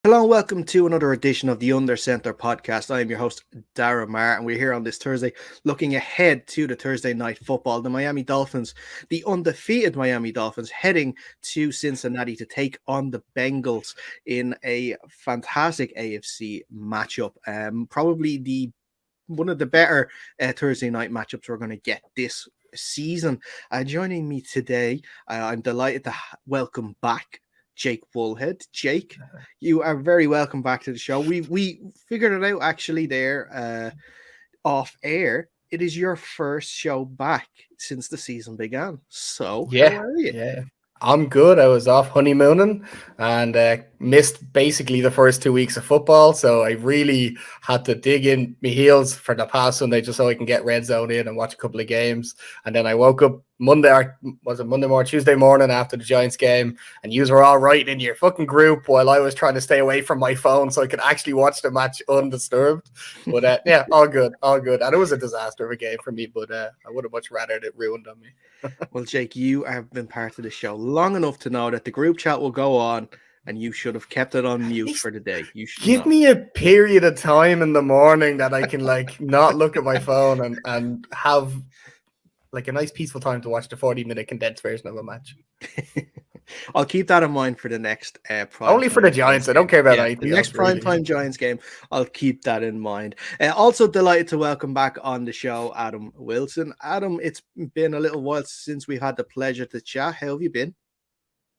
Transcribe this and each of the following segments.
Hello and welcome to another edition of the Under Center podcast. I am your host, Dara Marr, and we're here on this Thursday looking ahead to the Thursday night football. The Miami Dolphins, the undefeated Miami Dolphins, heading to Cincinnati to take on the Bengals in a fantastic AFC matchup. Probably one of the better Thursday night matchups we're going to get this season. Joining me today, I'm delighted to welcome back Jake Bullhead. Jake, you are very welcome back to the show. We figured it out actually there off air. It is your first show back since the season began. So how are you? Yeah. I'm good. I was off honeymooning and missed basically the first 2 weeks of football. So I really had to dig in my heels for the past Sunday just so I can get Red Zone in and watch a couple of games. And then I woke up Tuesday morning after the Giants game, and you were all right in your fucking group while I was trying to stay away from my phone so I could actually watch the match undisturbed. But yeah, all good. And it was a disaster of a game for me, but I would have much rather it ruined on me. Well, Jake, you have been part of the show long enough to know that the group chat will go on, and you should have kept it on mute for the day. You should give me a period of time in the morning that I can not look at my phone and have like a nice peaceful time to watch the 40-minute condensed version of a match. I'll keep that in mind for the next only for the Giants. I don't care about anything the next primetime Giants game. I'll keep that in mind. Also delighted to welcome back on the show Adam Wilson. Adam, it's been a little while since we've had the pleasure to chat. How have you been?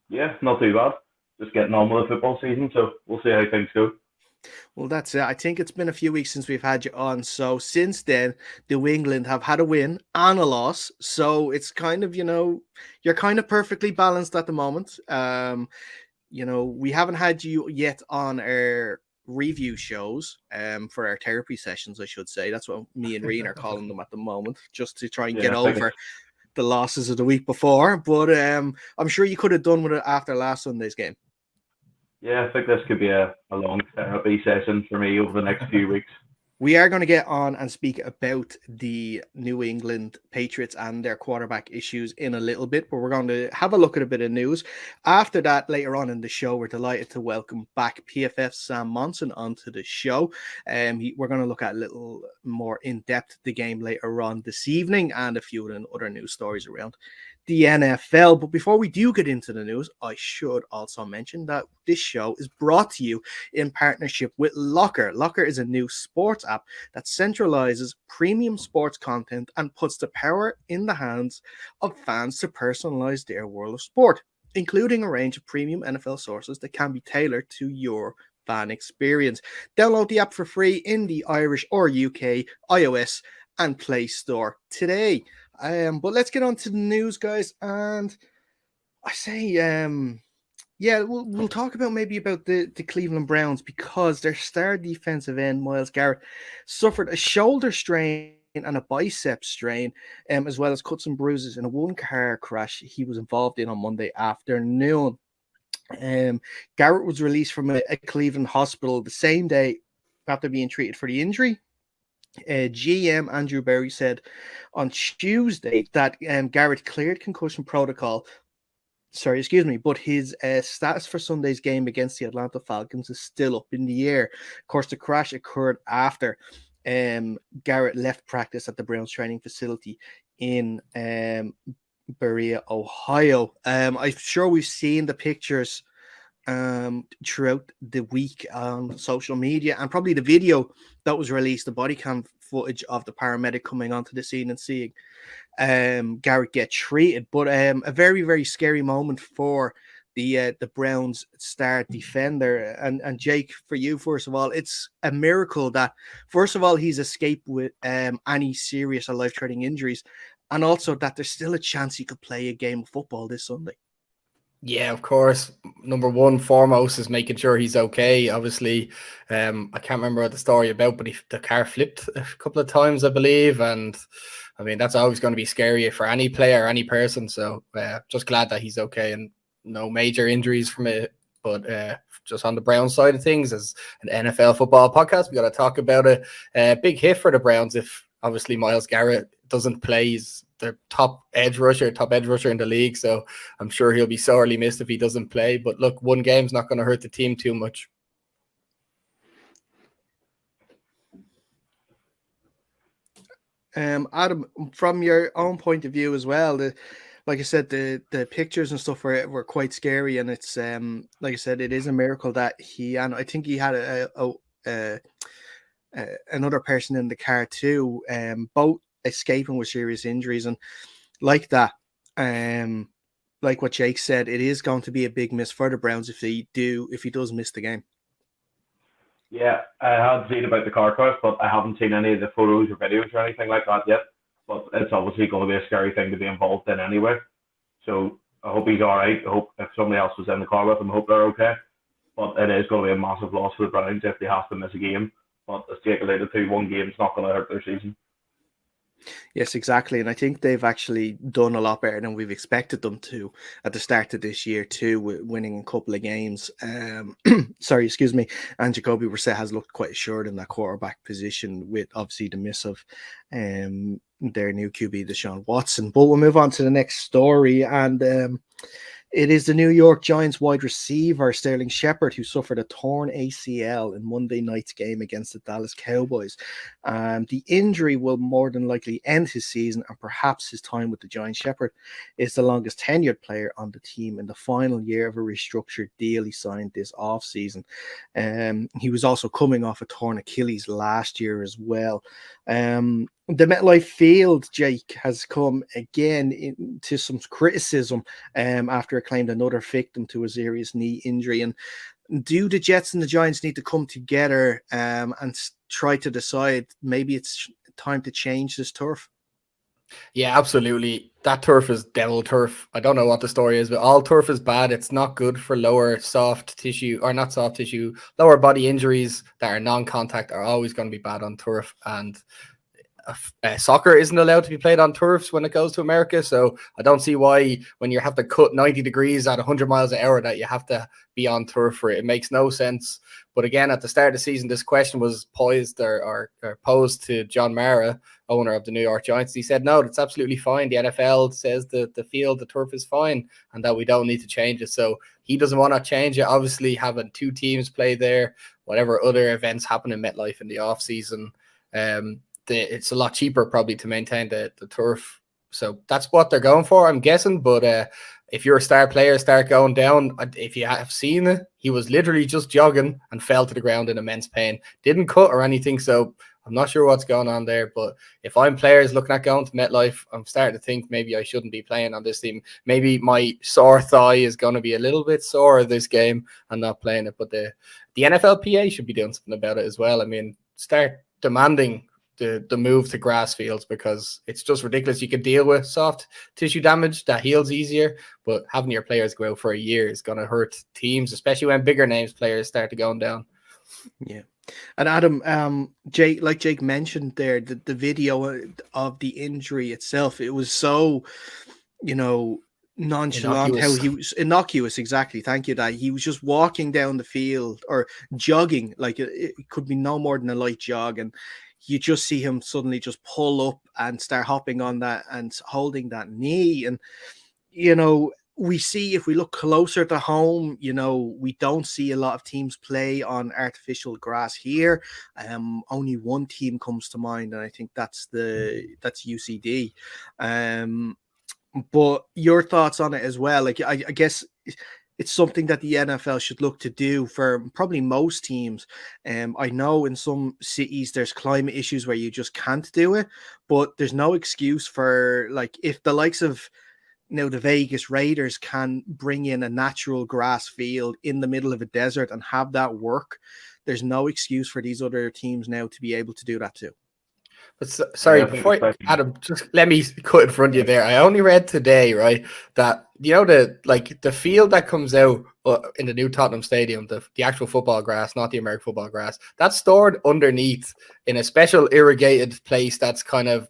Yeah, not too bad. Just getting on with the football season, so we'll see how things go. Well, that's it. I think it's been a few weeks since we've had you on. So since then, New England have had a win and a loss. So it's kind of, you're kind of perfectly balanced at the moment. We haven't had you yet on our review shows for our therapy sessions, I should say. That's what me and Reen are calling them at the moment, just to try and get over the losses of the week before. But I'm sure you could have done with it after last Sunday's game. Yeah, I think this could be a long therapy session for me over the next few weeks. We are going to get on and speak about the New England Patriots and their quarterback issues in a little bit, but we're going to have a look at a bit of news. After that, later on in the show, we're delighted to welcome back PFF Sam Monson onto the show. We're going to look at a little more in-depth the game later on this evening and a few other news stories around the NFL. But before we do get into the news, I should also mention that this show is brought to you in partnership with Locker. Locker is a new sports app that centralizes premium sports content and puts the power in the hands of fans to personalize their world of sport, including a range of premium NFL sources that can be tailored to your fan experience. Download the app for free in the Irish or UK iOS and Play Store today. But let's get on to the news, guys. And I say, we'll talk about the Cleveland Browns, because their star defensive end, Myles Garrett, suffered a shoulder strain and a bicep strain, as well as cuts and bruises in a one-car crash he was involved in on Monday afternoon. Garrett was released from a Cleveland hospital the same day after being treated for the injury. GM Andrew Berry said on Tuesday that Garrett cleared concussion protocol. But his status for Sunday's game against the Atlanta Falcons is still up in the air. Of course, the crash occurred after Garrett left practice at the Browns training facility in Berea, Ohio. I'm sure we've seen the pictures throughout the week on social media, and probably the video that was released, the body cam footage of the paramedic coming onto the scene and seeing Garrett get treated. But a very, very scary moment for the Browns star defender. And Jake, for you, first of all, it's a miracle that, first of all, he's escaped with any serious or life-threatening injuries, and also that there's still a chance he could play a game of football this Sunday. Yeah, of course. Number one, foremost, is making sure he's okay. Obviously, I can't remember what the story about, but the car flipped a couple of times, I believe. And I mean, that's always going to be scary for any player or any person. So just glad that he's okay and no major injuries from it. But just on the Browns side of things, as an NFL football podcast, we got to talk about a big hit for the Browns if obviously Myles Garrett doesn't play. He's their top edge rusher in the league, so I'm sure he'll be sorely missed if he doesn't play. But look, one game's not going to hurt the team too much. Adam, from your own point of view as well, like I said, the pictures and stuff were quite scary, and it's like I said, it is a miracle that and I think he had another person in the car too, both escaping with serious injuries, and like that, like what Jake said, it is going to be a big miss for the Browns if he does miss the game. Yeah, I had seen about the car crash, but I haven't seen any of the photos or videos or anything like that yet. But it's obviously going to be a scary thing to be involved in anyway. So I hope he's all right. I hope if somebody else was in the car with him, I hope they're okay. But it is going to be a massive loss for the Browns if they have to miss a game. But as Jake alluded to, one game's not going to hurt their season. Yes, exactly. And I think they've actually done a lot better than we've expected them to at the start of this year too, with winning a couple of games. Sorry, excuse me. And Jacoby Brissett has looked quite assured in that quarterback position, with obviously the miss of their new QB, Deshaun Watson. But we'll move on to the next story, and it is the New York Giants wide receiver Sterling Shepard who suffered a torn ACL in Monday night's game against the Dallas Cowboys. The injury will more than likely end his season and perhaps his time with the Giants. Shepard is the longest tenured player on the team in the final year of a restructured deal he signed this offseason. He was also coming off a torn Achilles last year as well. The MetLife Field, Jake, has come again into some criticism after it claimed another victim to a serious knee injury. And do the Jets and the Giants need to come together and try to decide maybe it's time to change this turf? Yeah, absolutely. That turf is devil turf. I don't know what the story is, but all turf is bad. It's not good for lower soft tissue, or not soft tissue, lower body injuries that are non-contact are always going to be bad on turf. And soccer isn't allowed to be played on turfs when it goes to America, so I don't see why when you have to cut 90 degrees at 100 miles an hour that you have to be on turf for it. It makes no sense. But again, at the start of the season, this question was posed to John Mara, owner of the New York Giants. He said, no, it's absolutely fine. The NFL says the field, the turf is fine, and that we don't need to change it. So he doesn't want to change it. Obviously, having two teams play there, whatever other events happen in MetLife in the off season, it's a lot cheaper probably to maintain the turf. So that's what they're going for, I'm guessing. But if you're a star player, start going down. If you have seen it, he was literally just jogging and fell to the ground in immense pain. Didn't cut or anything, so I'm not sure what's going on there. But if I'm players looking at going to MetLife, I'm starting to think maybe I shouldn't be playing on this team. Maybe my sore thigh is going to be a little bit sore this game and not playing it. But the NFLPA should be doing something about it as well. I mean, start demanding the move to grass fields, because it's just ridiculous. You can deal with soft tissue damage that heals easier, but having your players go out for a year is going to hurt teams, especially when bigger names players start to going down. Yeah. And Adam, Jake mentioned there, the video of the injury itself, it was so, nonchalant, how he was innocuous. Exactly. Thank you. That he was just walking down the field or jogging, like it could be no more than a light jog, and you just see him suddenly just pull up and start hopping on that and holding that knee. And, we see, if we look closer to home, we don't see a lot of teams play on artificial grass here. Only one team comes to mind, and I think that's UCD. But your thoughts on it as well? Like, I guess it's something that the NFL should look to do for probably most teams. I know in some cities there's climate issues where you just can't do it, but there's no excuse for, like, if the likes of the Vegas Raiders can bring in a natural grass field in the middle of a desert and have that work, there's no excuse for these other teams now to be able to do that too. But sorry, before Adam, just let me cut in front of you there. I only read today, right, that the field that comes out in the new Tottenham Stadium, the actual football grass, not the American football grass, that's stored underneath in a special irrigated place that's kind of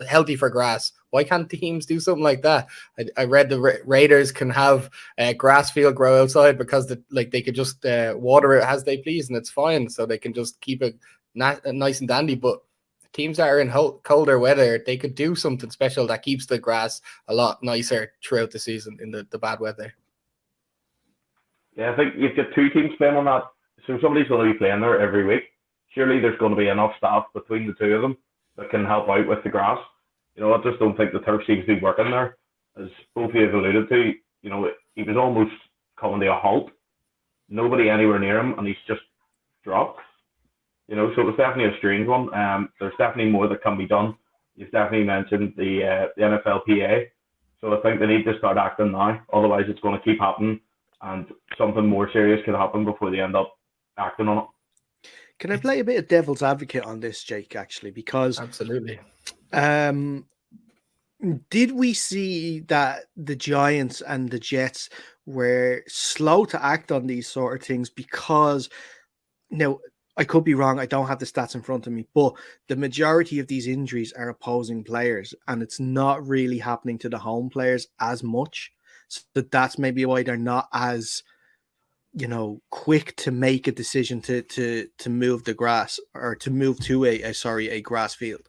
healthy for grass. Why can't teams do something like that? I read the Raiders can have a grass field grow outside because they could just water it as they please and it's fine, so they can just keep it nice and dandy. But teams that are in colder weather, they could do something special that keeps the grass a lot nicer throughout the season in the bad weather. Yeah, I think you've got two teams playing on that. So somebody's going to be playing there every week. Surely there's going to be enough staff between the two of them that can help out with the grass. I just don't think the turf seems to be working there. As both of you have alluded to, he was almost coming to a halt. Nobody anywhere near him, and he's just dropped. So it was definitely a strange one. There's definitely more that can be done. You've definitely mentioned the NFLPA. So I think they need to start acting now. Otherwise, it's going to keep happening, and something more serious could happen before they end up acting on it. Can I play a bit of devil's advocate on this, Jake, actually? Because absolutely. Did we see that the Giants and the Jets were slow to act on these sort of things? Because, I could be wrong. I don't have the stats in front of me, but the majority of these injuries are opposing players, and it's not really happening to the home players as much. So that's maybe why they're not as, quick to make a decision to move the grass, or to move to a grass field.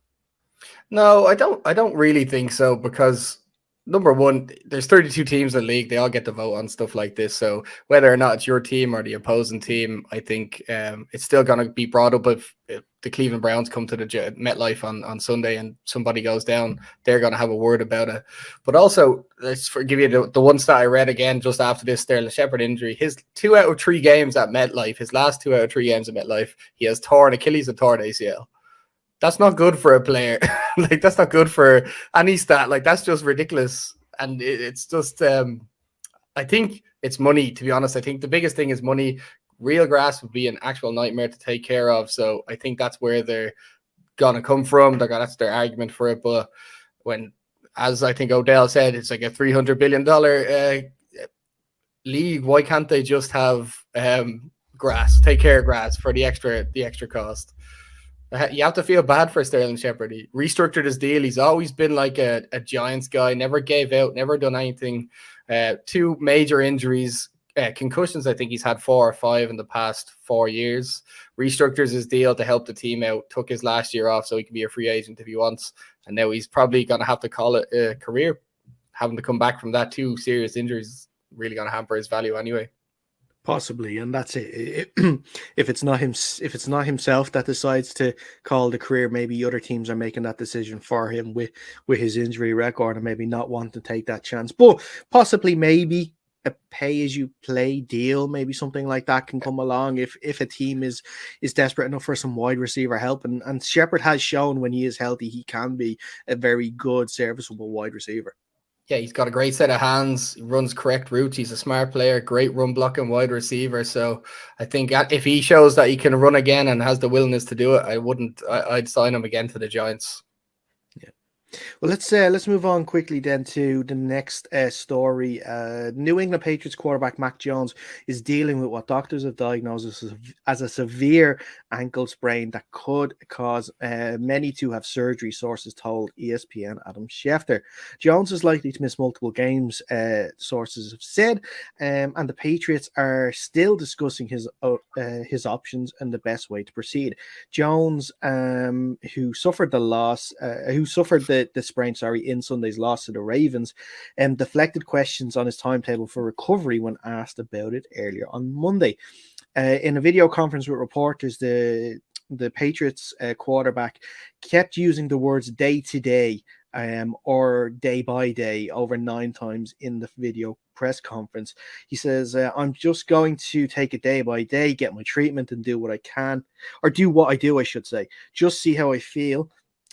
No, I don't really think so, because number one, there's 32 teams in the league. They all get to vote on stuff like this. So whether or not it's your team or the opposing team, I think it's still going to be brought up. If the Cleveland Browns come to the MetLife on Sunday and somebody goes down, they're going to have a word about it. But also, let's give you the one stat I read again just after this Sterling Shepard injury. His 2 out of 3 games at MetLife, his last 2 out of 3 games at MetLife, he has torn Achilles and torn ACL. That's not good for a player. Like, that's not good for any stat. Like, that's just ridiculous. And it's just, I think it's money, to be honest. I think the biggest thing is money. Real grass would be an actual nightmare to take care of. So I think that's where they're going to come from. That's their argument for it. But when, as I think Odell said, it's like a $300 billion league, why can't they just have grass, take care of grass for the extra cost? You have to feel bad for Sterling Shepard. He restructured his deal. He's always been like a Giants guy, never gave out, never done anything. 2 major injuries, concussions. I think he's had 4 or 5 in the past 4 years. Restructures his deal to help the team out, took his last year off so he can be a free agent if he wants. And now he's probably going to have to call it a career. Having to come back from that 2 serious injuries really going to hamper his value anyway. Possibly, and that's it. If it's not himself that decides to call the career, maybe other teams are making that decision for him with his injury record, and maybe not want to take that chance. But possibly, maybe a pay-as-you-play deal, maybe something like that can come along if a team is desperate enough for some wide receiver help. And Shepard has shown when he is healthy, he can be a very good, serviceable wide receiver. Yeah, he's got a great set of hands. He runs correct routes. He's a smart player, great run blocking wide receiver. So I think if he shows that he can run again and has the willingness to do it, I'd sign him again to the Giants. Yeah. Well, let's move on quickly then to the next story. New England Patriots quarterback Mac Jones is dealing with what doctors have diagnosed as a severe ankle sprain that could cause many to have surgery, sources told ESPN Adam Schefter. Jones is likely to miss multiple games, sources have said, and the Patriots are still discussing his options and the best way to proceed. Jones, who suffered the sprain, in Sunday's loss to the Ravens, deflected questions on his timetable for recovery when asked about it earlier on Monday. In a video conference with reporters, the Patriots quarterback kept using the words day to day or day by day over 9 times in the video press conference. He says, I'm just going to take it day by day, get my treatment and do what I can, or do what I do, I should say, just see how I feel.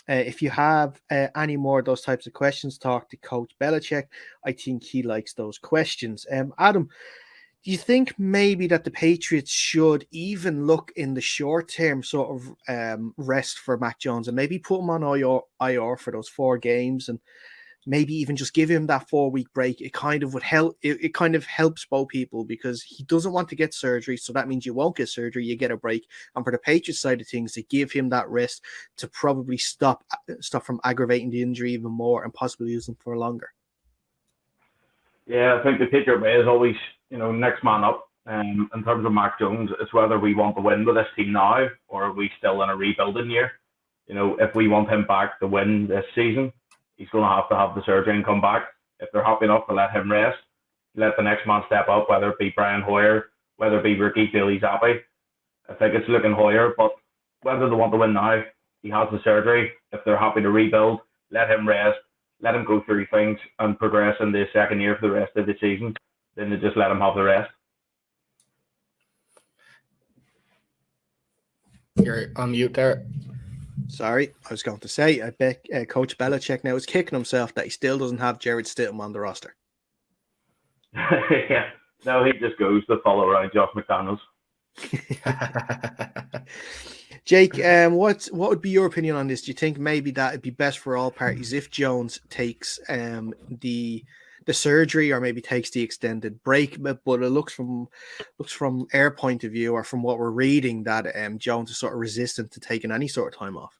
If you have any more of those types of questions, talk to Coach Belichick. I think he likes those questions. Adam, do you think maybe that the Patriots should even look in the short term sort of rest for Mac Jones and maybe put him on IR for those 4 games and maybe even just give him that 4-week break? It kind of would help. It kind of helps both people because he doesn't want to get surgery. So that means you won't get surgery. You get a break. And for the Patriots side of things, they give him that rest to probably stop from aggravating the injury even more and possibly use him for longer. Yeah, I think the Patriot way is always, next man up. In terms of Mac Jones, it's whether we want to win with this team now or are we still in a rebuilding year. If we want him back to win this season, he's going to have the surgery and come back. If they're happy enough to let him rest, let the next man step up, whether it be Brian Hoyer, whether it be Ricky Bailey Zappi. I think it's looking Hoyer, but whether they want to win now, he has the surgery. If they're happy to rebuild, let him rest, let him go through things and progress in the second year for the rest of the season. Then they just let him have the rest. You're on mute there. Sorry, I was going to say, I bet Coach Belichick now is kicking himself that he still doesn't have Jared Stidham on the roster. Yeah, no, he just goes to follow around Josh McDaniels. Jake, what would be your opinion on this? Do you think maybe that it'd be best for all parties if Jones takes the surgery or maybe takes the extended break? But it looks from our point of view or from what we're reading that Jones is sort of resistant to taking any sort of time off.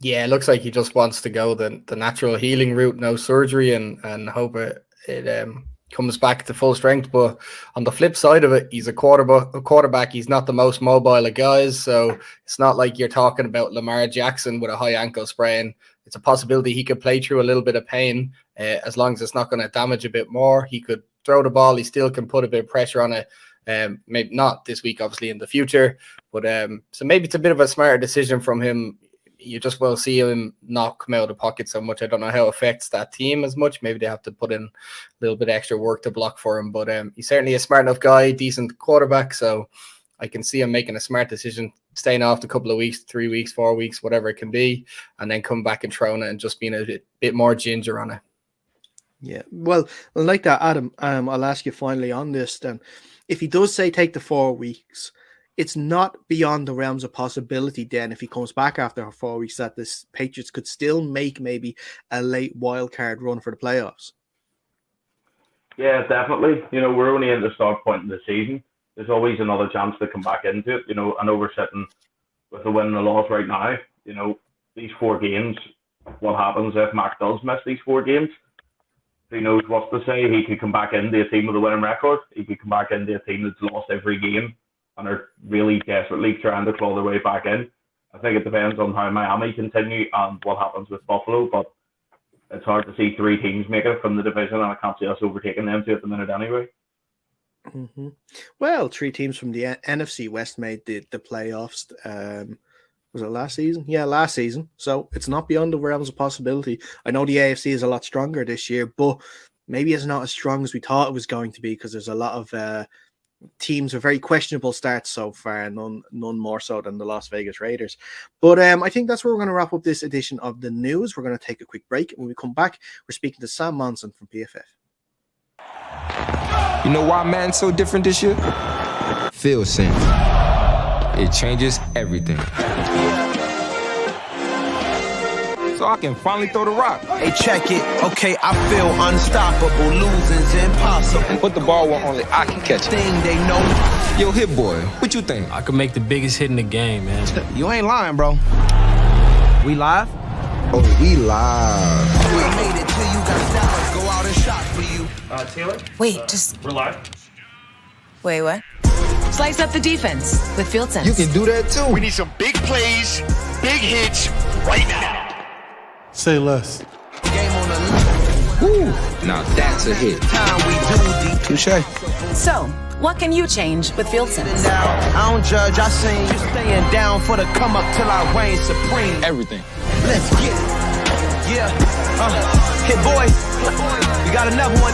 Yeah, it looks like he just wants to go the natural healing route, no surgery, and hope it comes back to full strength. But on the flip side of it, he's a quarterback. He's not the most mobile of guys, so it's not like you're talking about Lamar Jackson with a high ankle sprain. It's a possibility he could play through a little bit of pain as long as it's not going to damage a bit more. He could throw the ball. He still can put a bit of pressure on it. Maybe not this week, obviously in the future. But so maybe it's a bit of a smarter decision from him. You just will see him not come out of the pocket so much. I don't know how it affects that team as much. Maybe they have to put in a little bit extra work to block for him. But he's certainly a smart enough guy, decent quarterback. So I can see him making a smart decision, staying off a couple of weeks, 3 weeks, 4 weeks, whatever it can be, and then come back and throwing it and just being a bit more ginger on it. Yeah, well, like that, Adam, I'll ask you finally on this then. If he does say take the 4 weeks, it's not beyond the realms of possibility then if he comes back after 4 weeks that this Patriots could still make maybe a late wild card run for the playoffs. Yeah, definitely. We're only in the start point in the season. There's always another chance to come back into it. I know we're sitting with a win and a loss right now. These 4 games, what happens if Mac does miss these 4 games? Who knows what to say? He could come back into a team with a winning record. He could come back into a team that's lost every game and are really desperately trying to claw their way back in. I think it depends on how Miami continue and what happens with Buffalo, but it's hard to see 3 teams make it from the division, and I can't see us overtaking them 2 at the minute anyway. Mm-hmm. Well, 3 teams from the NFC West made the playoffs. Was it last season? Yeah, last season. So it's not beyond the realms of possibility. I know the AFC is a lot stronger this year, but maybe it's not as strong as we thought it was going to be because there's a lot of teams with very questionable starts so far, none more so than the Las Vegas Raiders. But I think that's where we're going to wrap up this edition of the news. We're going to take a quick break. When we come back, we're speaking to Sam Monson from PFF. You know why Madden's so different this year? Field sim. It changes everything. So I can finally throw the rock. Hey, check it. Okay, I feel unstoppable. Losing's impossible. Put the ball where only I can catch it. Thing they know. Yo, Hit Boy, what you think? I could make the biggest hit in the game, man. You ain't lying, bro. We live? Oh, we live. We made it till you got dollars. Go out and shop for you. Taylor? Wait, just... We're live. Wait, what? Slice up the defense with Field Sense. You can do that too. We need some big plays, big hits right now. Say less. Game on the line. Woo, now that's a hit. Time we do deep. Touche. So, what can you change with Field Sense? I don't judge, I sing. Just staying down for the come up till I reign supreme. Everything. Let's get it. Yeah. Hit boy. You got another one.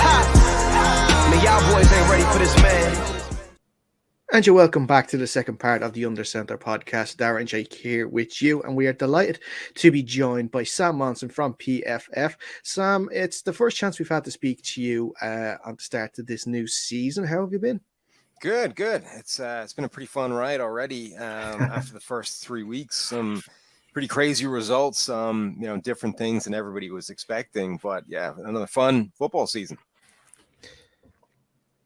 Ha. Man, y'all boys ain't ready for this, man. And you're welcome back to the second part of the Under Center podcast. Darren and Jake here with you, and we are delighted to be joined by Sam Monson from PFF. Sam, it's the first chance we've had to speak to you on the start of this new season. How have you been? Good. It's been a pretty fun ride already. After the first 3 weeks, some pretty crazy results. Different things than everybody was expecting. But yeah, another fun football season.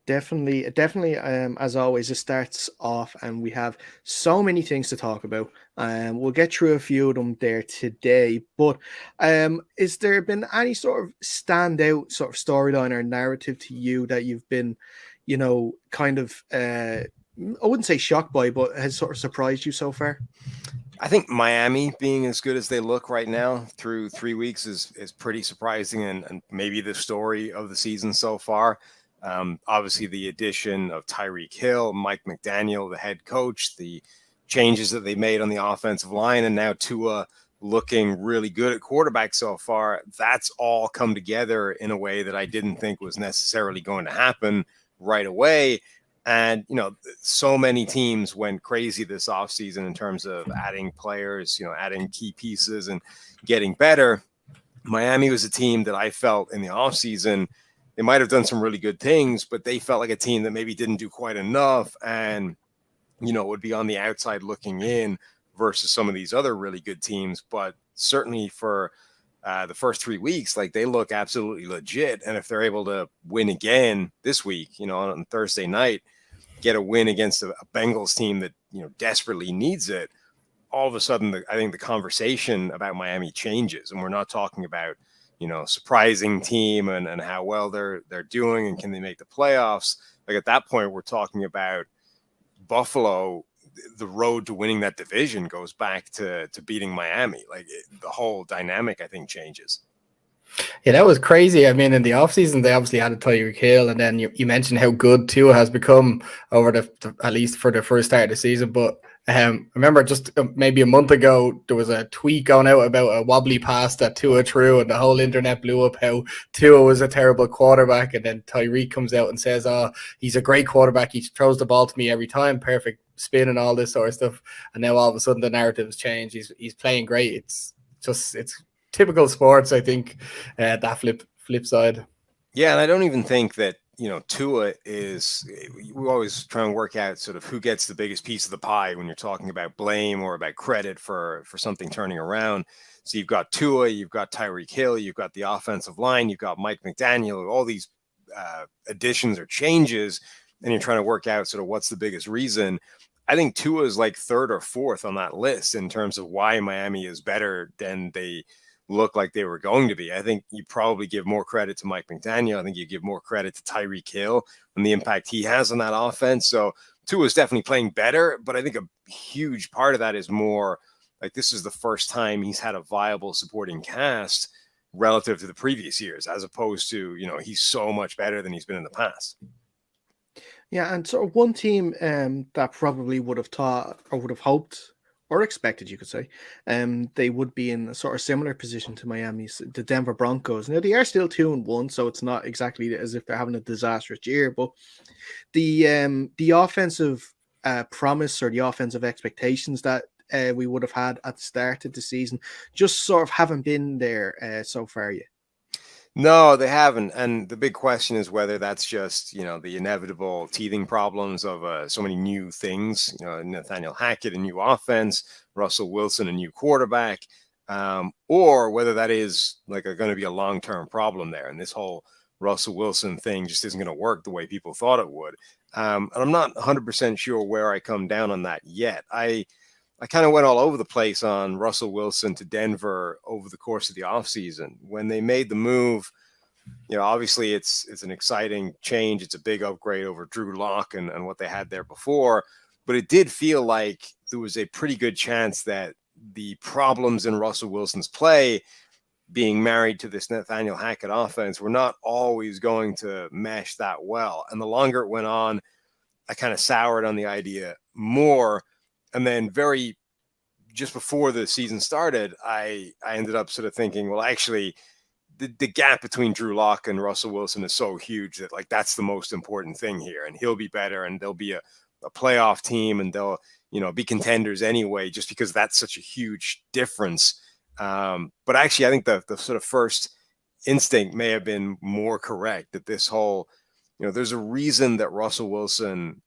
Definitely. As always, it starts off, and we have so many things to talk about. We'll get through a few of them there today. But is there been any sort of standout sort of storyline or narrative to you that you've been, kind of, I wouldn't say shocked by, but has sort of surprised you so far? I think Miami being as good as they look right now through 3 weeks is pretty surprising and maybe the story of the season so far. Obviously, the addition of Tyreek Hill, Mike McDaniel, the head coach, the changes that they made on the offensive line, and now Tua looking really good at quarterback so far, that's all come together in a way that I didn't think was necessarily going to happen right away. And, so many teams went crazy this offseason in terms of adding players, adding key pieces and getting better. Miami was a team that I felt in the offseason, they might have done some really good things, but they felt like a team that maybe didn't do quite enough and, would be on the outside looking in versus some of these other really good teams. But certainly for the first 3 weeks, like, they look absolutely legit. And if they're able to win again this week, on Thursday night, get a win against a Bengals team that, desperately needs it, all of a sudden, I think the conversation about Miami changes. And we're not talking about, surprising team and how well they're doing and can they make the playoffs. Like, at that point, we're talking about Buffalo. The road to winning that division goes back to beating Miami. Like, the whole dynamic, I think, changes. Yeah, that was crazy. I mean, in the offseason, they obviously had a Tyreek Hill, and then you mentioned how good Tua has become over at least for the first start of the season. But I remember just maybe a month ago, there was a tweet going out about a wobbly pass that Tua threw, and the whole internet blew up how Tua was a terrible quarterback. And then Tyreek comes out and says, "Oh, he's a great quarterback. He throws the ball to me every time, perfect spin and all this sort of stuff." And now all of a sudden the narrative's changed. He's playing great. It's typical sports, I think, that flip side. Yeah, and I don't even think that, Tua is, we always try and work out sort of who gets the biggest piece of the pie when you're talking about blame or about credit for something turning around. So you've got Tua, you've got Tyreek Hill, you've got the offensive line, you've got Mike McDaniel, all these additions or changes, and you're trying to work out sort of what's the biggest reason. I think Tua is like third or fourth on that list in terms of why Miami is better than they look like they were going to be. I think you probably give more credit to Mike McDaniel. I think you give more credit to Tyreek Hill and the impact he has on that offense. So Tua is definitely playing better, but I think a huge part of that is more like this is the first time he's had a viable supporting cast relative to the previous years, as opposed to, he's so much better than he's been in the past. Yeah, and sort of one team that probably would have thought or would have hoped or expected, you could say, they would be in a sort of similar position to Miami's, the Denver Broncos. Now, they are still 2-1, so it's not exactly as if they're having a disastrous year, but the offensive promise or the offensive expectations that we would have had at the start of the season just sort of haven't been there so far yet. No, they haven't. And the big question is whether that's just, the inevitable teething problems of so many new things, Nathaniel Hackett, a new offense, Russell Wilson, a new quarterback, or whether that is like going to be a long-term problem there. And this whole Russell Wilson thing just isn't going to work the way people thought it would. And I'm not 100% sure where I come down on that yet. I kind of went all over the place on Russell Wilson to Denver over the course of the offseason. When they made the move, obviously it's an exciting change. It's a big upgrade over Drew Lock and what they had there before. But it did feel like there was a pretty good chance that the problems in Russell Wilson's play, being married to this Nathaniel Hackett offense, were not always going to mesh that well. And the longer it went on, I kind of soured on the idea more. And then just before the season started, I ended up sort of thinking, well, actually, the gap between Drew Lock and Russell Wilson is so huge that like that's the most important thing here. And he'll be better and they'll be a playoff team and they'll, be contenders anyway, just because that's such a huge difference. But actually, I think the sort of first instinct may have been more correct, that this whole, there's a reason that Russell Wilson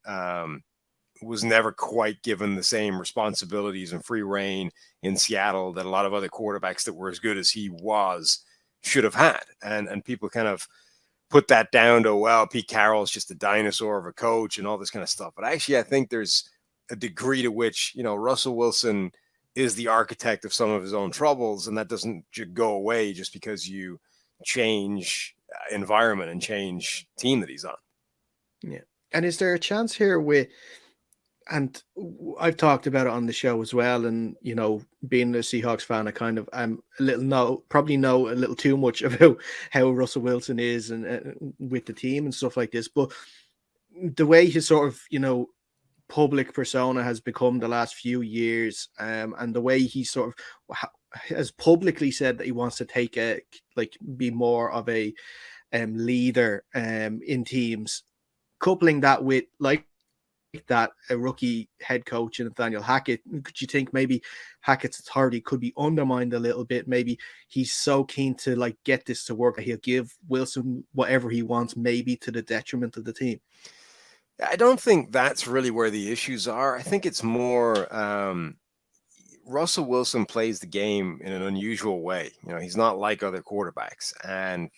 was never quite given the same responsibilities and free reign in Seattle that a lot of other quarterbacks that were as good as he was should have had. And people kind of put that down to, well, Pete Carroll's just a dinosaur of a coach and all this kind of stuff. But actually, I think there's a degree to which, Russell Wilson is the architect of some of his own troubles. And that doesn't go away just because you change environment and change team that he's on. Yeah. And is there a chance here and I've talked about it on the show as well, and being a Seahawks fan, I kind of probably know a little too much about how Russell Wilson is and with the team and stuff like this. But the way he sort of public persona has become the last few years, and the way he sort of has publicly said that he wants to take be more of a leader in teams, coupling that with that a rookie head coach in Nathaniel Hackett, could you think maybe Hackett's authority could be undermined a little bit? Maybe he's so keen to get this to work that he'll give Wilson whatever he wants, maybe to the detriment of the team. I don't think that's really where the issues are. I think it's more Russell Wilson plays the game in an unusual way. He's not like other quarterbacks, and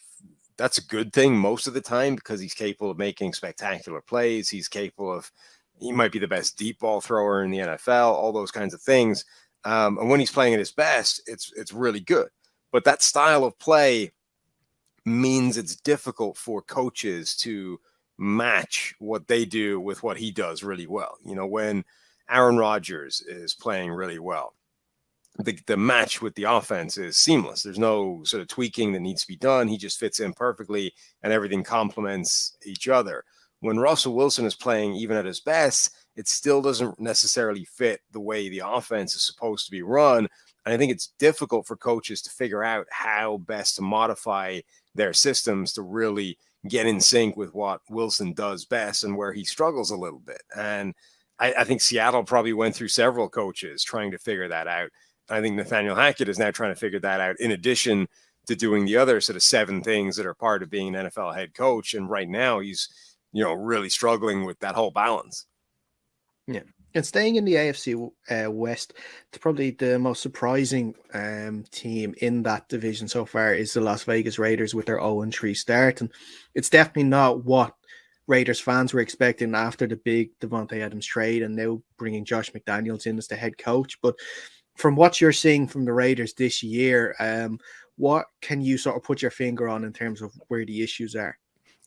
that's a good thing most of the time because he's capable of making spectacular plays. He might be the best deep ball thrower in the NFL, all those kinds of things. And when he's playing at his best, it's really good. But that style of play means it's difficult for coaches to match what they do with what he does really well. When Aaron Rodgers is playing really well, the match with the offense is seamless. There's no sort of tweaking that needs to be done. He just fits in perfectly and everything complements each other. When Russell Wilson is playing even at his best, it still doesn't necessarily fit the way the offense is supposed to be run. And I think it's difficult for coaches to figure out how best to modify their systems to really get in sync with what Wilson does best and where he struggles a little bit. And I think Seattle probably went through several coaches trying to figure that out. I think Nathaniel Hackett is now trying to figure that out in addition to doing the other sort of 7 things that are part of being an NFL head coach. And right now he's, really struggling with that whole balance. Yeah. And staying in the AFC West, it's probably the most surprising team in that division so far is the Las Vegas Raiders with their 0-3 start. And it's definitely not what Raiders fans were expecting after the big Davante Adams trade and now bringing Josh McDaniels in as the head coach. But from what you're seeing from the Raiders this year, what can you sort of put your finger on in terms of where the issues are?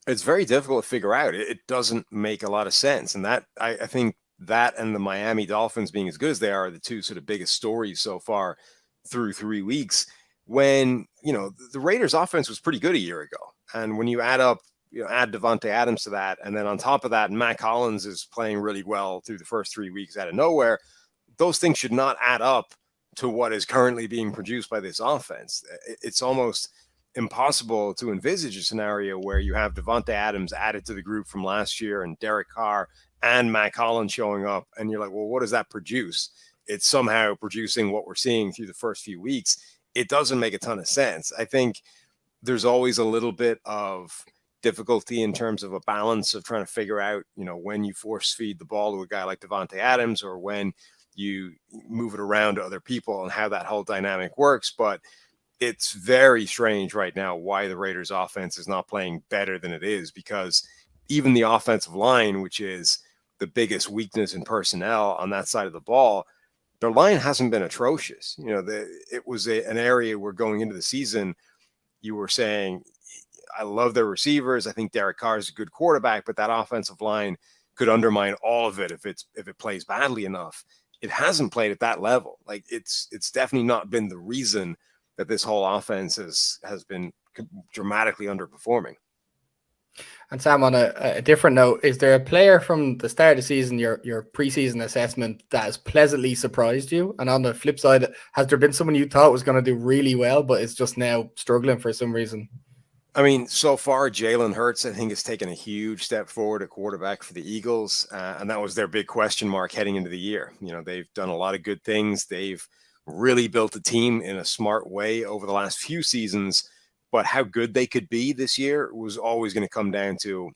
It's very difficult to figure out. It doesn't make a lot of sense. And that I think that and the Miami Dolphins being as good as they are the two sort of biggest stories so far through 3 weeks. When, the Raiders offense was pretty good a year ago. And when you add Davante Adams to that, and then on top of that, Mac Hollins is playing really well through the first 3 weeks out of nowhere. Those things should not add up to what is currently being produced by this offense. It's almost impossible to envisage a scenario where you have Davante Adams added to the group from last year and Derek Carr and Mac Hollins showing up. And you're like, well, what does that produce? It's somehow producing what we're seeing through the first few weeks. It doesn't make a ton of sense. I think there's always a little bit of difficulty in terms of a balance of trying to figure out, when you force feed the ball to a guy like Davante Adams or when you move it around to other people and how that whole dynamic works. But it's very strange right now why the Raiders offense is not playing better than it is, because even the offensive line, which is the biggest weakness in personnel on that side of the ball, their line hasn't been atrocious. It was an area where going into the season, you were saying, I love their receivers. I think Derek Carr is a good quarterback, but that offensive line could undermine all of it if it plays badly enough. It hasn't played at that level. Like it's definitely not been the reason that this whole offense has been dramatically underperforming. And Sam, on a different note, is there a player from the start of the season, your preseason assessment, that has pleasantly surprised you? And on the flip side, has there been someone you thought was going to do really well, but is just now struggling for some reason? I mean, so far, Jalen Hurts, I think, has taken a huge step forward at quarterback for the Eagles. And that was their big question mark heading into the year. They've done a lot of good things. They've really built a team in a smart way over the last few seasons. But how good they could be this year was always going to come down to,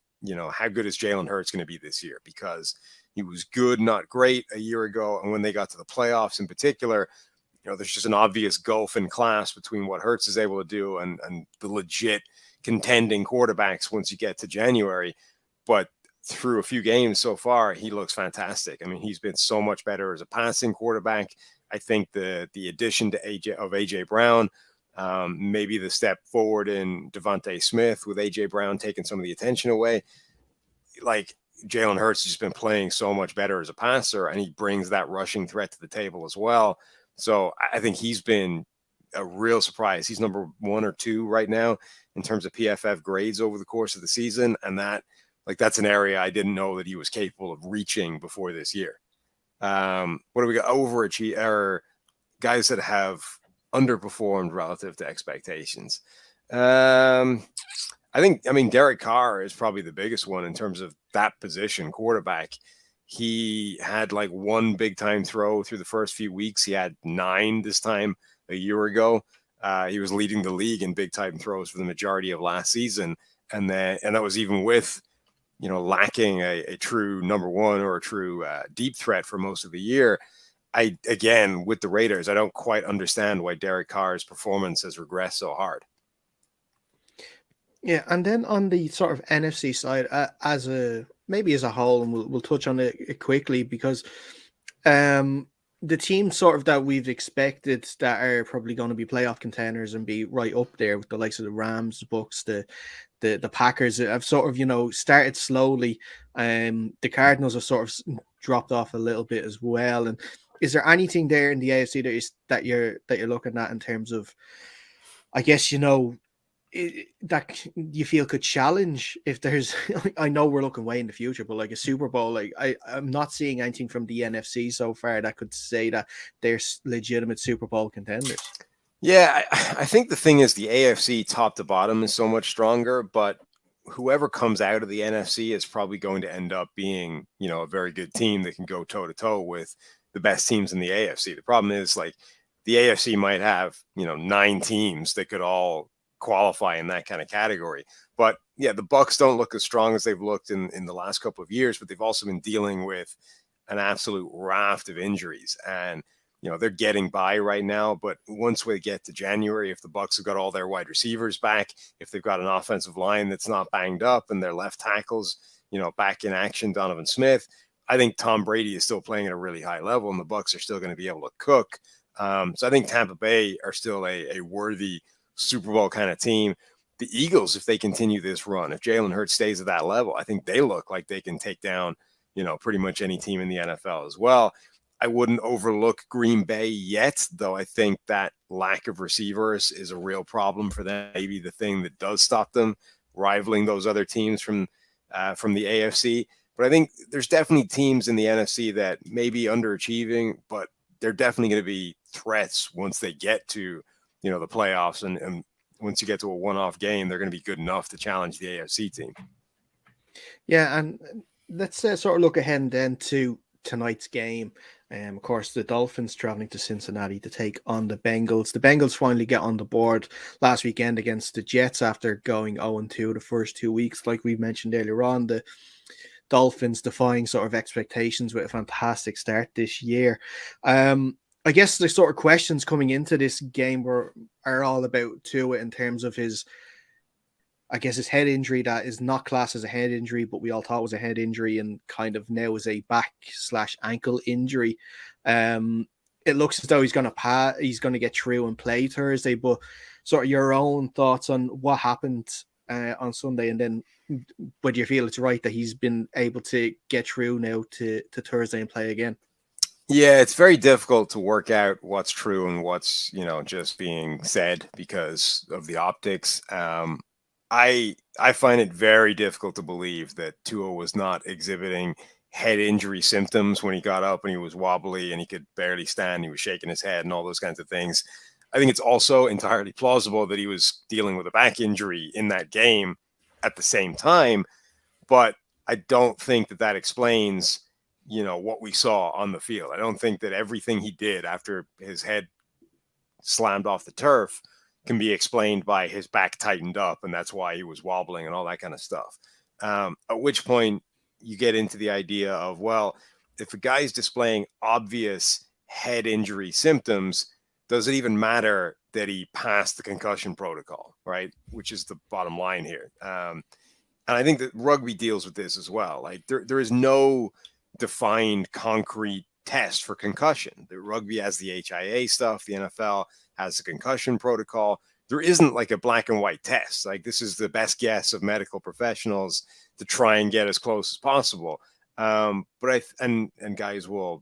how good is Jalen Hurts going to be this year? Because he was good, not great a year ago. And when they got to the playoffs in particular, there's just an obvious gulf in class between what Hurts is able to do and the legit contending quarterbacks once you get to January. But through a few games so far, he looks fantastic. I mean, he's been so much better as a passing quarterback. I think the addition to AJ Brown, maybe the step forward in Devontae Smith with AJ Brown taking some of the attention away. Like Jalen Hurts has just been playing so much better as a passer, and he brings that rushing threat to the table as well. So I think he's been a real surprise. He's number 1 or 2 right now in terms of PFF grades over the course of the season. And that Like that's an area I didn't know that he was capable of reaching before this year. What do we got? Overachieve or guys that have underperformed relative to expectations. I mean, Derek Carr is probably the biggest one in terms of that position, quarterback. He had like one big time throw through the first few weeks. He had 9 this time a year ago. He was leading the league in big time throws for the majority of last season. And that was even with, lacking a true number one or a true deep threat for most of the year. Again, with the Raiders, I don't quite understand why Derek Carr's performance has regressed so hard. Yeah, and then on the sort of NFC side, as a whole, and we'll touch on it quickly because the teams sort of that we've expected that are probably going to be playoff contenders and be right up there with the likes of the Rams, the Bucks, the Packers have sort of started slowly. The Cardinals have sort of dropped off a little bit as well. And is there anything there in the AFC that you're looking at in terms of, I guess that you feel could challenge if there's I know we're looking way in the future, but like a Super Bowl, like I'm not seeing anything from the NFC so far that could say that they're legitimate Super Bowl contenders. Yeah, I think the thing is the AFC top to bottom is so much stronger, but whoever comes out of the NFC is probably going to end up being, a very good team that can go toe to toe with the best teams in the AFC. The problem is like the AFC might have, 9 teams that could all qualify in that kind of category. But yeah, the Bucks don't look as strong as they've looked in the last couple of years, but they've also been dealing with an absolute raft of injuries. And, they're getting by right now. But once we get to January, if the Bucks have got all their wide receivers back, if they've got an offensive line that's not banged up and their left tackles, back in action, Donovan Smith, I think Tom Brady is still playing at a really high level and the Bucks are still going to be able to cook. So I think Tampa Bay are still a worthy Super Bowl kind of team. The Eagles, if they continue this run, if Jalen Hurts stays at that level, I think they look like they can take down, pretty much any team in the NFL as well. I wouldn't overlook Green Bay yet, though I think that lack of receivers is a real problem for them. Maybe the thing that does stop them rivaling those other teams from the AFC. But I think there's definitely teams in the NFC that may be underachieving, but they're definitely going to be threats once they get to the playoffs, and once you get to a one-off game, they're going to be good enough to challenge the AFC team. Yeah, and let's sort of look ahead then to tonight's game. Of course, the Dolphins traveling to Cincinnati to take on the Bengals. The Bengals finally get on the board last weekend against the Jets after going 0-2 the first 2 weeks. Like we mentioned earlier on, the Dolphins defying sort of expectations with a fantastic start this year. I guess the sort of questions coming into this game are all about Tua in terms of his head injury that is not classed as a head injury, but we all thought was a head injury and kind of now is a back/ankle injury. It looks as though he's going to get through and play Thursday, but sort of your own thoughts on what happened on Sunday, and then whether you feel it's right that he's been able to get through now to Thursday and play again. Yeah, it's very difficult to work out what's true and what's, just being said because of the optics. I find it very difficult to believe that Tua was not exhibiting head injury symptoms when he got up and he was wobbly and he could barely stand. He was shaking his head and all those kinds of things. I think it's also entirely plausible that he was dealing with a back injury in that game at the same time. But I don't think that explains, what we saw on the field. I don't think that everything he did after his head slammed off the turf can be explained by his back tightened up, and that's why he was wobbling and all that kind of stuff. At which point you get into the idea of, well, if a guy's displaying obvious head injury symptoms, does it even matter that he passed the concussion protocol, right? Which is the bottom line here. And I think that rugby deals with this as well. Like there is no defined concrete test for concussion. The rugby has the HIA stuff. The NFL has the concussion protocol. There isn't like a black and white test. Like this is the best guess of medical professionals to try and get as close as possible. But guys will,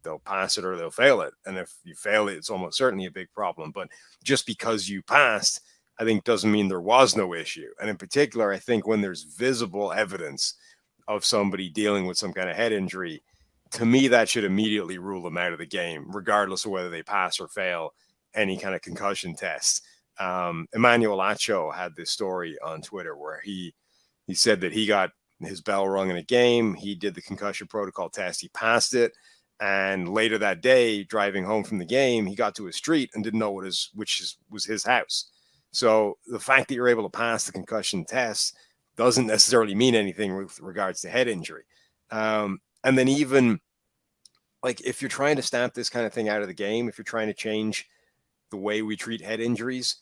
they'll pass it or they'll fail it. And if you fail it, it's almost certainly a big problem. But just because you passed, I think doesn't mean there was no issue. And in particular, I think when there's visible evidence of somebody dealing with some kind of head injury, to me, that should immediately rule them out of the game, regardless of whether they pass or fail any kind of concussion test. Emmanuel Acho had this story on Twitter where he said that he got his bell rung in a game. He did the concussion protocol test. He passed it. And later that day, driving home from the game, he got to his street and didn't know which was his house. So the fact that you're able to pass the concussion test doesn't necessarily mean anything with regards to head injury. And then even like if you're trying to stamp this kind of thing out of the game, if you're trying to change the way we treat head injuries,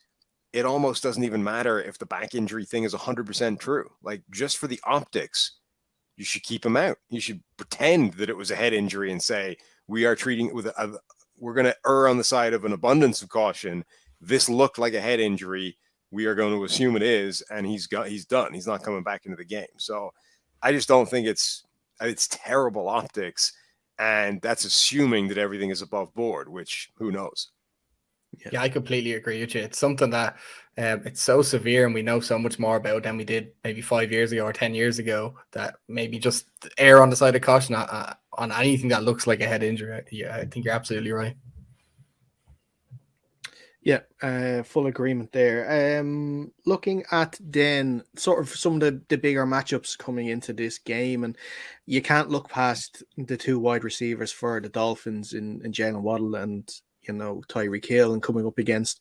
it almost doesn't even matter if the back injury thing is 100% true. Like just for the optics, you should keep him out. You should pretend that it was a head injury and say, we are treating it with we're going to err on the side of an abundance of caution. This looked like a head injury. We are going to assume it is, and he's done. He's not coming back into the game. So I just don't think it's terrible optics, and that's assuming that everything is above board, which who knows. Yeah, I completely agree with you. It's something that it's so severe and we know so much more about than we did maybe 5 years ago or 10 years ago, that maybe just err on the side of caution on anything that looks like a head injury. Yeah, I think you're absolutely right. Yeah, full agreement there. Looking at then sort of some of the bigger matchups coming into this game, and you can't look past the two wide receivers for the Dolphins in Jalen Waddle and Tyreek Hill, and coming up against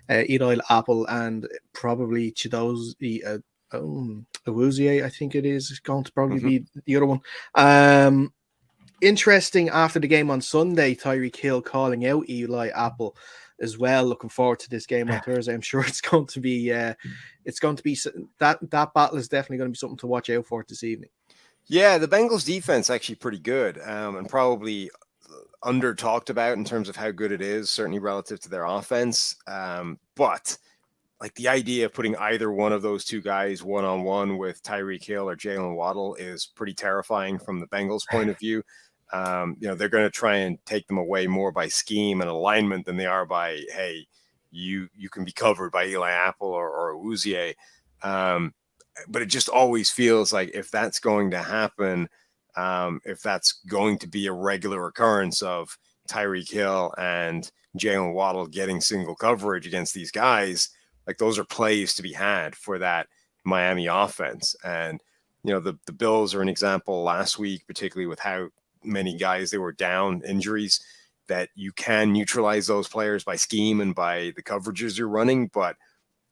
Eli Apple and probably Chidozie Awuzie, I think it is going to probably be the other one. Interesting after the game on Sunday, Tyreek Hill calling out Eli Apple as well. Looking forward to this game on Thursday. I'm sure it's going to be that battle is definitely going to be something to watch out for this evening. Yeah, the Bengals defense actually pretty good, and probably under talked about in terms of how good it is, certainly relative to their offense. But like the idea of putting either one of those two guys one-on-one with Tyreek Hill or Jalen Waddle is pretty terrifying from the Bengals point of view. They're going to try and take them away more by scheme and alignment than they are by, hey, you can be covered by Eli Apple or Awuzie. But it just always feels like if that's going to happen, if that's going to be a regular occurrence of Tyreek Hill and Jalen Waddle getting single coverage against these guys, like those are plays to be had for that Miami offense. And, the Bills are an example last week, particularly with how many guys they were down, injuries, that you can neutralize those players by scheme and by the coverages you're running. But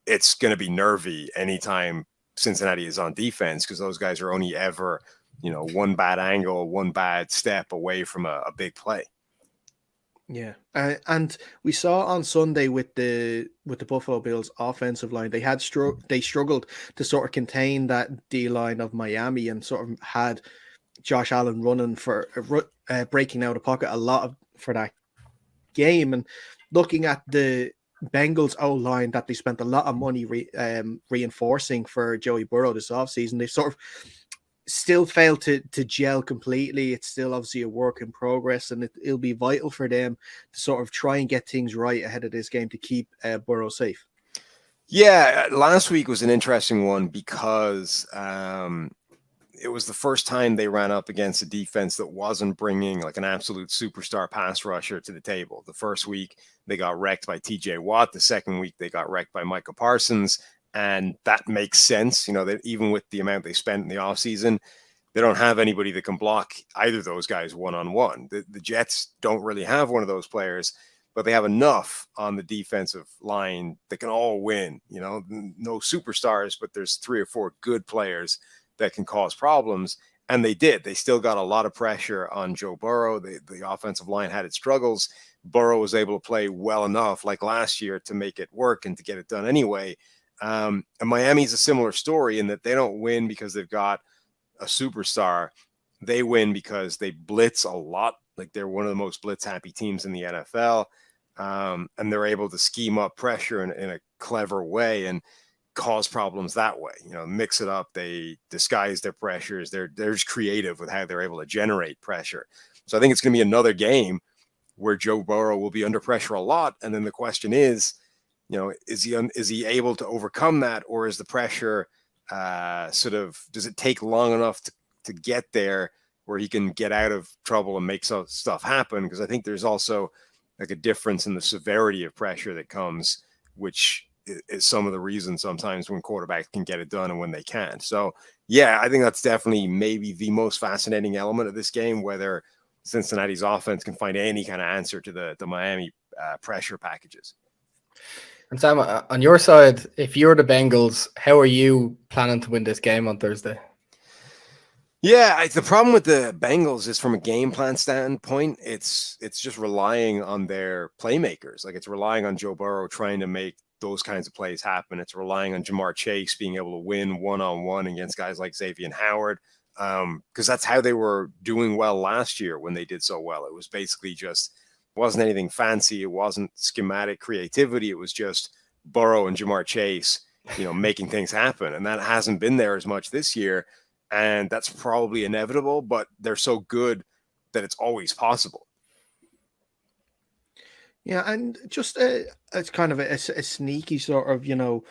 it's going to be nervy anytime Cincinnati is on defense, because those guys are only ever one bad angle, one bad step away from a big play. Yeah, and we saw on Sunday with the Buffalo Bills offensive line, they struggled to sort of contain that D line of Miami, and sort of had Josh Allen running for breaking out of pocket a lot for that game. And looking at the Bengals O line that they spent a lot of money reinforcing for Joey Burrow this offseason, they sort of still failed to gel completely. It's still obviously a work in progress, and it'll be vital for them to sort of try and get things right ahead of this game to keep Burrow safe. Yeah, last week was an interesting one because it was the first time they ran up against a defense that wasn't bringing like an absolute superstar pass rusher to the table. The first week they got wrecked by TJ Watt. The second week they got wrecked by Micah Parsons. And that makes sense, that even with the amount they spent in the offseason, they don't have anybody that can block either of those guys one-on-one. The Jets don't really have one of those players, but they have enough on the defensive line that can all win. No superstars, but there's 3 or 4 good players that can cause problems. And they did. They still got a lot of pressure on Joe Burrow. The offensive line had its struggles. Burrow was able to play well enough, like last year, to make it work and to get it done anyway. And Miami's a similar story in that they don't win because they've got a superstar. They win because they blitz a lot. Like they're one of the most blitz happy teams in the NFL. And they're able to scheme up pressure in a clever way and cause problems that way. Mix it up. They disguise their pressures. They're just creative with how they're able to generate pressure. So I think it's going to be another game where Joe Burrow will be under pressure a lot. And then the question is, is he able to overcome that, or is the pressure does it take long enough to get there where he can get out of trouble and make stuff happen? Because I think there's also like a difference in the severity of pressure that comes, which is some of the reasons sometimes when quarterbacks can get it done and when they can't. So yeah, I think that's definitely maybe the most fascinating element of this game, whether Cincinnati's offense can find any kind of answer to the Miami pressure packages. And Sam, on your side, if you're the Bengals, how are you planning to win this game on Thursday? Yeah, the problem with the Bengals is from a game plan standpoint, it's just relying on their playmakers. Like, it's relying on Joe Burrow trying to make those kinds of plays happen. It's relying on Jamar Chase being able to win one-on-one against guys like Xavier Howard, because that's how they were doing well last year when they did so well. It was basically just, it wasn't anything fancy. It wasn't schematic creativity. It was just Burrow and Jamar Chase, making things happen. And that hasn't been there as much this year. And that's probably inevitable, but they're so good that it's always possible. Yeah, and just it's kind of a sneaky sort of,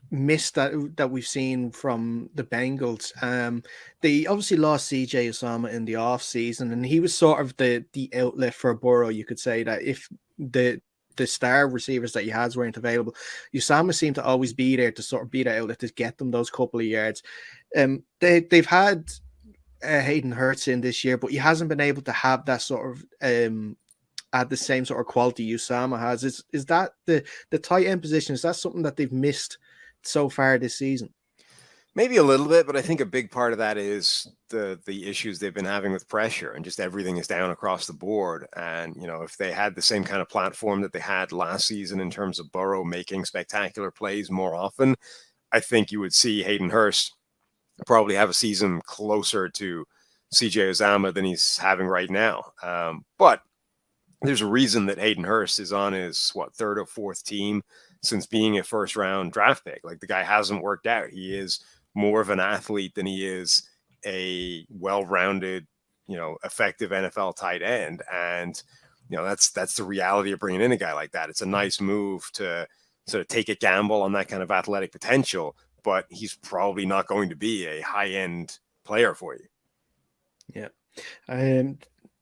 miss that we've seen from the Bengals. They obviously lost CJ Uzomah in the off season, and he was sort of the outlet for Burrow. You could say that if the star receivers that he has weren't available, Uzomah seemed to always be there to sort of be that outlet to get them those couple of yards. They've had Hayden Hurst in this year, but he hasn't been able to have that sort of at the same sort of quality Uzomah has. Is that the tight end position? Is that something that they've missed so far this season? Maybe a little bit, but I think a big part of that is the issues they've been having with pressure, and just everything is down across the board. And, if they had the same kind of platform that they had last season in terms of Burrow making spectacular plays more often, I think you would see Hayden Hurst probably have a season closer to CJ Uzomah than he's having right now. But there's a reason that Hayden Hurst is on his, third or fourth team since being a first round draft pick. Like, the guy hasn't worked out. He is more of an athlete than he is a well-rounded, effective NFL tight end. And, that's the reality of bringing in a guy like that. It's a nice move to sort of take a gamble on that kind of athletic potential, but he's probably not going to be a high-end player for you. Yeah.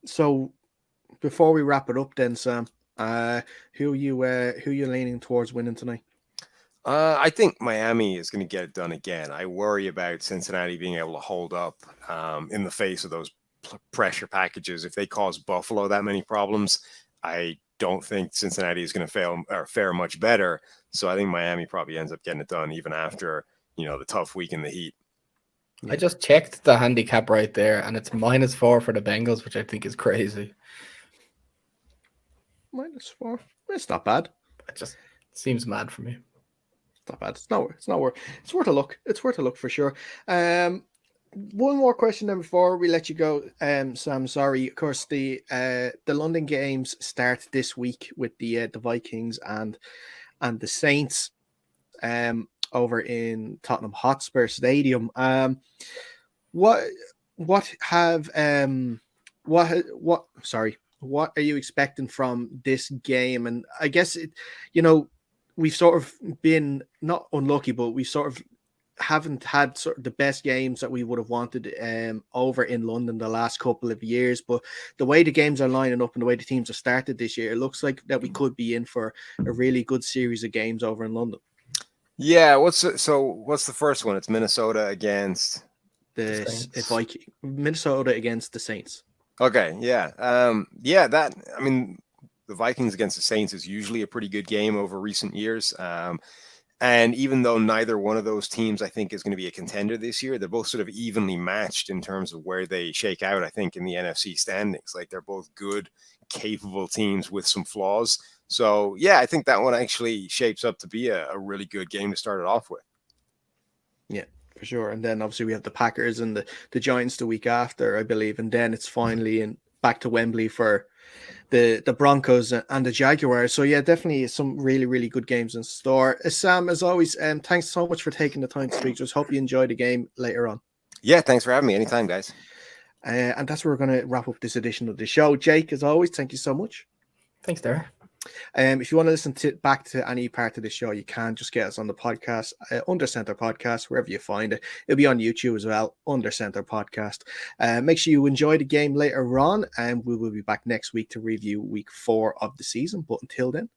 So before we wrap it up then, Sam, who are you leaning towards winning tonight? I think Miami is going to get it done again. I worry about Cincinnati being able to hold up in the face of those pressure packages. If they cause Buffalo that many problems, I don't think Cincinnati is going to fare much better. So I think Miami probably ends up getting it done even after, the tough week in the heat. I just checked the handicap right there, and it's -4 for the Bengals, which I think is crazy. -4. It's not bad. It just seems mad for me. It's not bad. It's not worth. It's worth a look. It's worth a look for sure. One more question then before we let you go, Sam. Sorry, of course the London games start this week with the Vikings and the Saints, over in Tottenham Hotspur Stadium. What are you expecting from this game? And I guess we've sort of been not unlucky, but we sort of haven't had sort of the best games that we would have wanted over in London the last couple of years. But the way the games are lining up and the way the teams have started this year, it looks like that we could be in for a really good series of games over in London. Yeah. What's the first one? It's Minnesota against Minnesota against the Saints. Okay. Yeah. The Vikings against the Saints is usually a pretty good game over recent years. And even though neither one of those teams, I think, is going to be a contender this year, they're both sort of evenly matched in terms of where they shake out, I think, in the NFC standings. Like, they're both good, capable teams with some flaws. So, yeah, I think that one actually shapes up to be a really good game to start it off with. Yeah, for sure. And then obviously we have the Packers and the Giants the week after, I believe. And then it's finally back to Wembley for the Broncos and the Jaguars. So yeah, definitely some really, really good games in store. Sam, as always, thanks so much for taking the time to speak to us. Hope you enjoy the game later on. Yeah, thanks for having me. Anytime, guys. And that's where we're going to wrap up this edition of the show. Jake, as always, thank you so much. Thanks, Darren. If you want to listen back to any part of the show, you can just get us on the podcast, Under Center Podcast, wherever you find it. It'll be on YouTube as well, Under Center Podcast. Make sure you enjoy the game later on, and we will be back next week to review week 4 of the season. But until then,